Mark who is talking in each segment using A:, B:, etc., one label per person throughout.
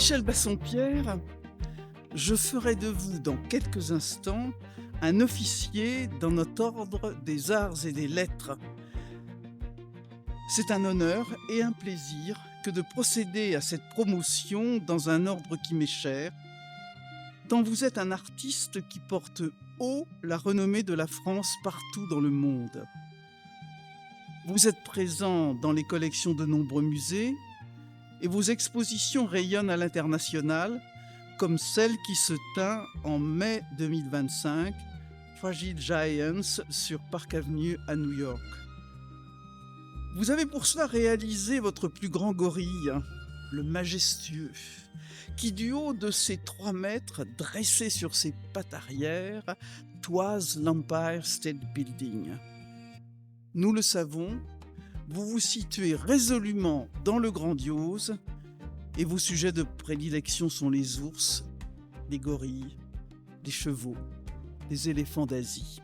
A: Michel Bassompierre, je ferai de vous dans quelques instants un officier dans notre ordre des arts et des lettres. C'est un honneur et un plaisir que de procéder à cette promotion dans un ordre qui m'est cher, tant vous êtes un artiste qui porte haut la renommée de la France partout dans le monde. Vous êtes présent dans les collections de nombreux musées et vos expositions rayonnent à l'international, comme celle qui se tint en mai 2025, Fragile Giants sur Park Avenue à New York. Vous avez pour cela réalisé votre plus grand gorille, le majestueux, qui du haut de ses 3 mètres, dressé sur ses pattes arrière, toise l'Empire State Building. Nous le savons, vous vous situez résolument dans le grandiose et vos sujets de prédilection sont les ours, les gorilles, les chevaux, les éléphants d'Asie.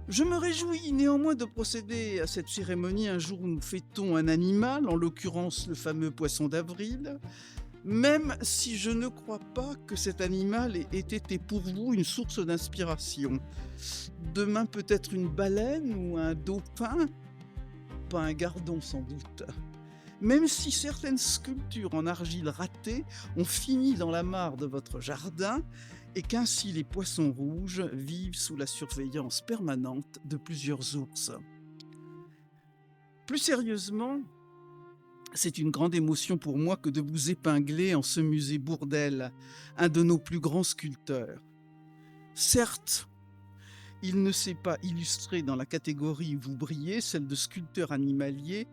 A: Je me réjouis néanmoins de procéder à cette cérémonie un jour où nous fêtons un animal, en l'occurrence le fameux poisson d'avril, même si je ne crois pas que cet animal ait été pour vous une source d'inspiration. Demain peut-être une baleine ou un dauphin, pas un gardon sans doute. Même si certaines sculptures en argile ratées ont fini dans la mare de votre jardin et qu'ainsi les poissons rouges vivent sous la surveillance permanente de plusieurs ours. Plus sérieusement, c'est une grande émotion pour moi que de vous épingler en ce musée Bourdelle, un de nos plus grands sculpteurs. Certes, il ne s'est pas illustré dans la catégorie où vous brillez, celle de sculpteur animalier,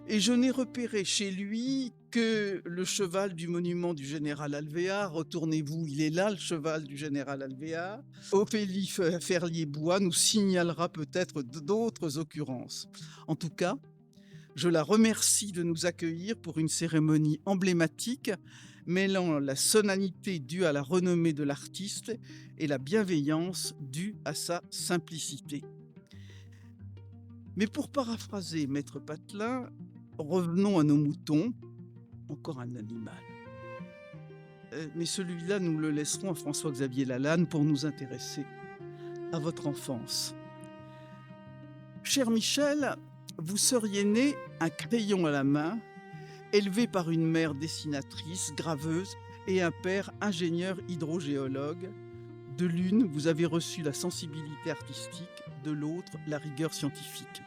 A: et je n'ai repéré chez lui que le cheval du monument du général Alvéar. Retournez-vous, il est là, le cheval du général Alvéar. Ophélie Ferlier-Bois nous signalera peut-être d'autres occurrences. En tout cas, je la remercie de nous accueillir pour une cérémonie emblématique, mêlant la solennité due à la renommée de l'artiste et la bienveillance due à sa simplicité. Mais pour paraphraser Maître Patelin, revenons à nos moutons, encore un animal. Mais celui-là, nous le laisserons à François-Xavier Lalanne pour nous intéresser à votre enfance. Cher Michel, vous seriez né un crayon à la main, élevé par une mère dessinatrice, graveuse, et un père ingénieur hydrogéologue. De l'une, vous avez reçu la sensibilité artistique, de l'autre, la rigueur scientifique.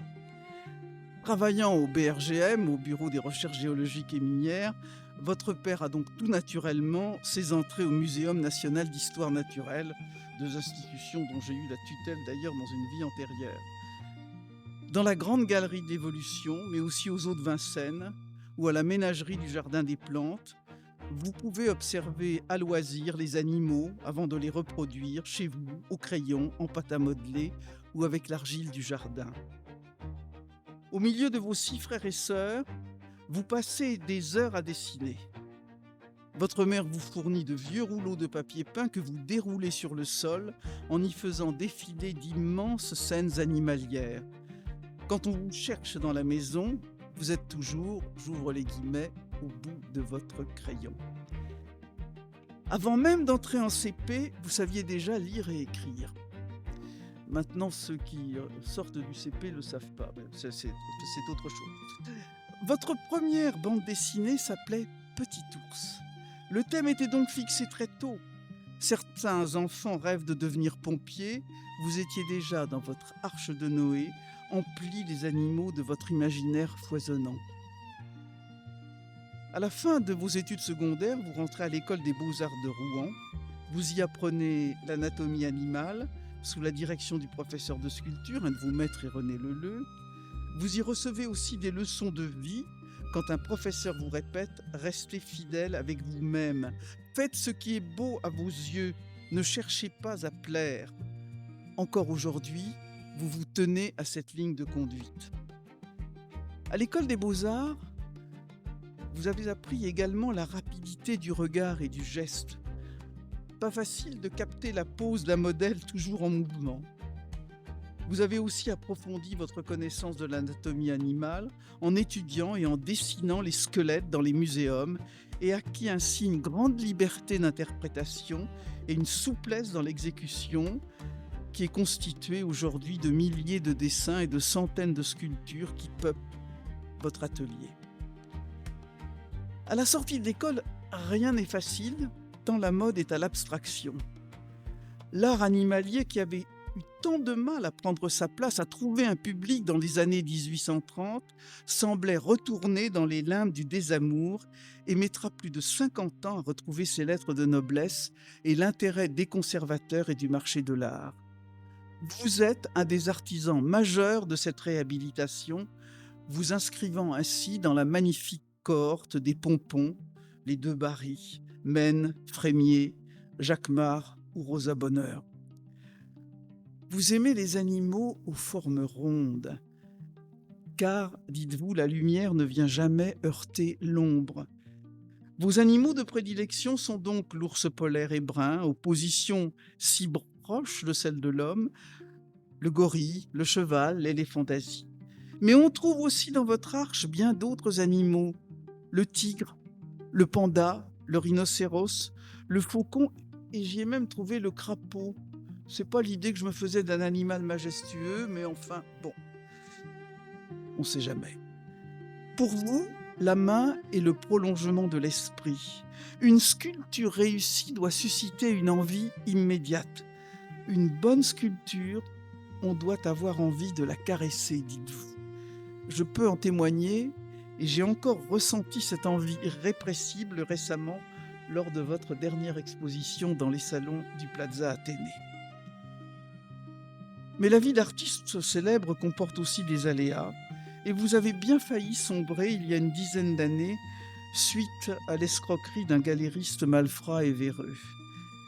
A: Travaillant au BRGM, au Bureau des recherches géologiques et minières, votre père a donc tout naturellement ses entrées au Muséum national d'histoire naturelle, 2 institutions dont j'ai eu la tutelle d'ailleurs dans une vie antérieure. Dans la grande galerie de l'évolution, mais aussi aux eaux de Vincennes, ou à la ménagerie du Jardin des Plantes, vous pouvez observer à loisir les animaux avant de les reproduire chez vous, au crayon, en pâte à modeler ou avec l'argile du jardin. Au milieu de vos 6 frères et sœurs, vous passez des heures à dessiner. Votre mère vous fournit de vieux rouleaux de papier peint que vous déroulez sur le sol en y faisant défiler d'immenses scènes animalières. Quand on vous cherche dans la maison, vous êtes toujours, j'ouvre les guillemets, au bout de votre crayon. Avant même d'entrer en CP, vous saviez déjà lire et écrire. Maintenant, ceux qui sortent du CP ne le savent pas, mais c'est autre chose. Votre première bande dessinée s'appelait Petit ours. Le thème était donc fixé très tôt. Certains enfants rêvent de devenir pompiers, vous étiez déjà dans votre arche de Noé, empli les animaux de votre imaginaire foisonnant. À la fin de vos études secondaires, vous rentrez à l'école des beaux-arts de Rouen. Vous y apprenez l'anatomie animale sous la direction du professeur de sculpture, un de vos maîtres est René Leleu. Vous y recevez aussi des leçons de vie quand un professeur vous répète « Restez fidèle avec vous-même, faites ce qui est beau à vos yeux, ne cherchez pas à plaire ». Encore aujourd'hui, vous vous tenez à cette ligne de conduite. À l'école des beaux-arts, vous avez appris également la rapidité du regard et du geste. Pas facile de capter la pose d'un modèle toujours en mouvement. Vous avez aussi approfondi votre connaissance de l'anatomie animale en étudiant et en dessinant les squelettes dans les muséums et acquis ainsi une grande liberté d'interprétation et une souplesse dans l'exécution qui est constituée aujourd'hui de milliers de dessins et de centaines de sculptures qui peuplent votre atelier. À la sortie de l'école, rien n'est facile, tant la mode est à l'abstraction. L'art animalier qui avait eu tant de mal à prendre sa place, à trouver un public dans les années 1830, semblait retourner dans les limbes du désamour et mettra plus de 50 ans à retrouver ses lettres de noblesse et l'intérêt des conservateurs et du marché de l'art. Vous êtes un des artisans majeurs de cette réhabilitation, vous inscrivant ainsi dans la magnifique cohorte des Pompons, les Deux Barry, Maine, Frémier, Jacquemart ou Rosa Bonheur. Vous aimez les animaux aux formes rondes, car, dites-vous, la lumière ne vient jamais heurter l'ombre. Vos animaux de prédilection sont donc l'ours polaire et brun, aux positions si proches de celles de l'homme, le gorille, le cheval, l'éléphant d'Asie. Mais on trouve aussi dans votre arche bien d'autres animaux, le tigre, le panda, le rhinocéros, le faucon, et j'y ai même trouvé le crapaud. C'est pas l'idée que je me faisais d'un animal majestueux, mais enfin, bon, on sait jamais. Pour vous, la main est le prolongement de l'esprit. Une sculpture réussie doit susciter une envie immédiate. Une bonne sculpture, on doit avoir envie de la caresser, dites-vous. Je peux en témoigner, et j'ai encore ressenti cette envie irrépressible récemment lors de votre dernière exposition dans les salons du Plaza Athénée. Mais la vie d'artiste célèbre comporte aussi des aléas, et vous avez bien failli sombrer il y a une dizaine d'années suite à l'escroquerie d'un galériste malfrat et véreux.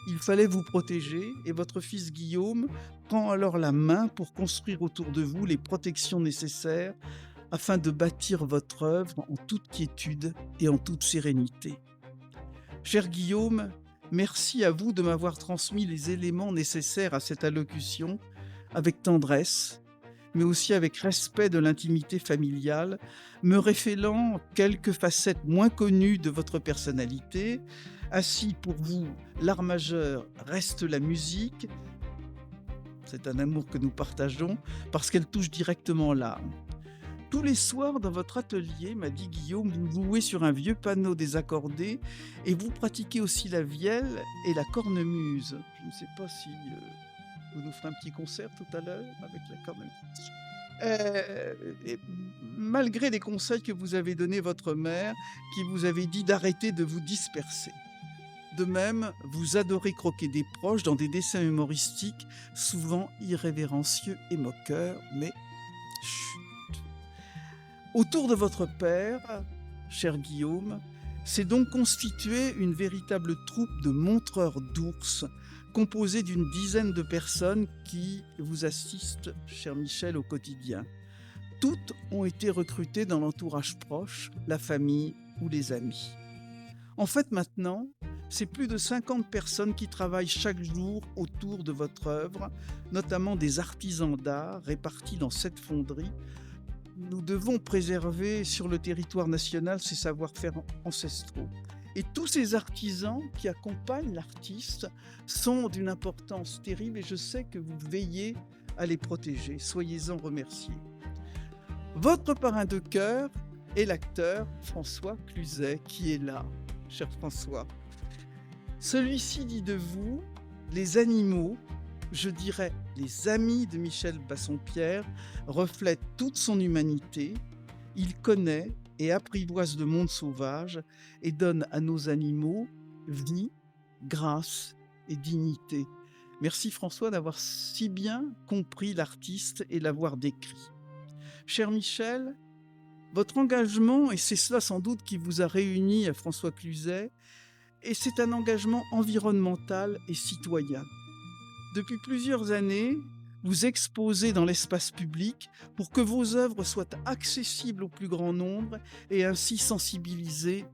A: Il fallait vous protéger, et votre fils Guillaume prend alors la main pour construire autour de vous les protections nécessaires afin de bâtir votre œuvre en toute quiétude et en toute sérénité. Cher Guillaume, merci à vous de m'avoir transmis les éléments nécessaires à cette allocution avec tendresse, mais aussi avec respect de l'intimité familiale, me révélant quelques facettes moins connues de votre personnalité. Ainsi, pour vous, l'art majeur reste la musique. C'est un amour que nous partageons parce qu'elle touche directement l'âme. Tous les soirs dans votre atelier, m'a dit Guillaume, vous jouez sur un vieux panneau désaccordé et vous pratiquez aussi la vielle et la cornemuse. Je ne sais pas si vous nous ferez un petit concert tout à l'heure avec la cornemuse. Malgré les conseils que vous avez donnés votre mère, qui vous avait dit d'arrêter de vous disperser. De même, vous adorez croquer des proches dans des dessins humoristiques, souvent irrévérencieux et moqueurs, mais chut. Autour de votre père, cher Guillaume, s'est donc constituée une véritable troupe de montreurs d'ours, composée d'une dizaine de personnes qui vous assistent, cher Michel, au quotidien. Toutes ont été recrutées dans l'entourage proche, la famille ou les amis. En fait, maintenant, c'est plus de 50 personnes qui travaillent chaque jour autour de votre œuvre, notamment des artisans d'art répartis dans 7 fonderies. Nous devons préserver sur le territoire national ces savoir-faire ancestraux. Et tous ces artisans qui accompagnent l'artiste sont d'une importance terrible et je sais que vous veillez à les protéger. Soyez-en remerciés. Votre parrain de cœur est l'acteur François Cluzet qui est là, cher François. Celui-ci dit de vous, les animaux, je dirais les amis de Michel Bassompierre, reflètent toute son humanité. Il connaît et apprivoise le monde sauvage et donne à nos animaux vie, grâce et dignité. Merci François d'avoir si bien compris l'artiste et l'avoir décrit. Cher Michel, votre engagement, et c'est cela sans doute qui vous a réuni à François Cluzet, et c'est un engagement environnemental et citoyen. Depuis plusieurs années, vous exposez dans l'espace public pour que vos œuvres soient accessibles au plus grand nombre et ainsi sensibiliser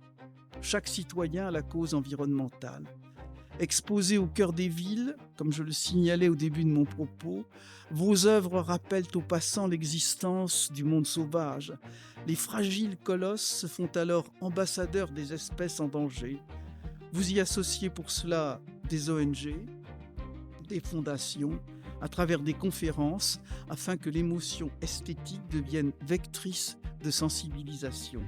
A: chaque citoyen à la cause environnementale. Exposées au cœur des villes, comme je le signalais au début de mon propos, vos œuvres rappellent aux passants l'existence du monde sauvage. Les fragiles colosses se font alors ambassadeurs des espèces en danger. Vous y associez pour cela des ONG, des fondations, à travers des conférences, afin que l'émotion esthétique devienne vectrice de sensibilisation.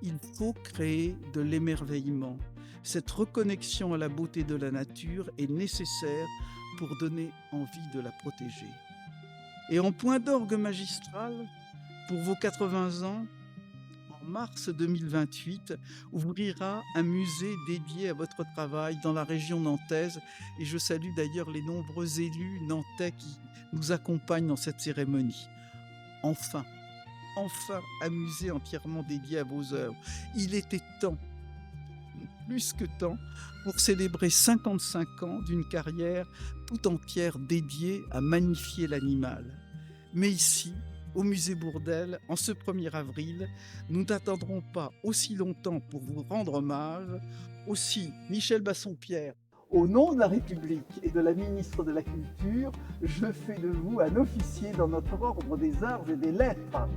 A: Il faut créer de l'émerveillement. Cette reconnexion à la beauté de la nature est nécessaire pour donner envie de la protéger. Et en point d'orgue magistral, pour vos 80 ans, en mars 2028, ouvrira un musée dédié à votre travail dans la région nantaise. Et je salue d'ailleurs les nombreux élus nantais qui nous accompagnent dans cette cérémonie. Enfin un musée entièrement dédié à vos œuvres. Il était temps, plus que temps, pour célébrer 55 ans d'une carrière tout entière dédiée à magnifier l'animal. Mais ici, au musée Bourdelle, en ce 1er avril, nous n'attendrons pas aussi longtemps pour vous rendre hommage. Aussi, Michel Bassompierre, au nom de la République et de la ministre de la Culture, je fais de vous un officier dans notre ordre des arts et des lettres.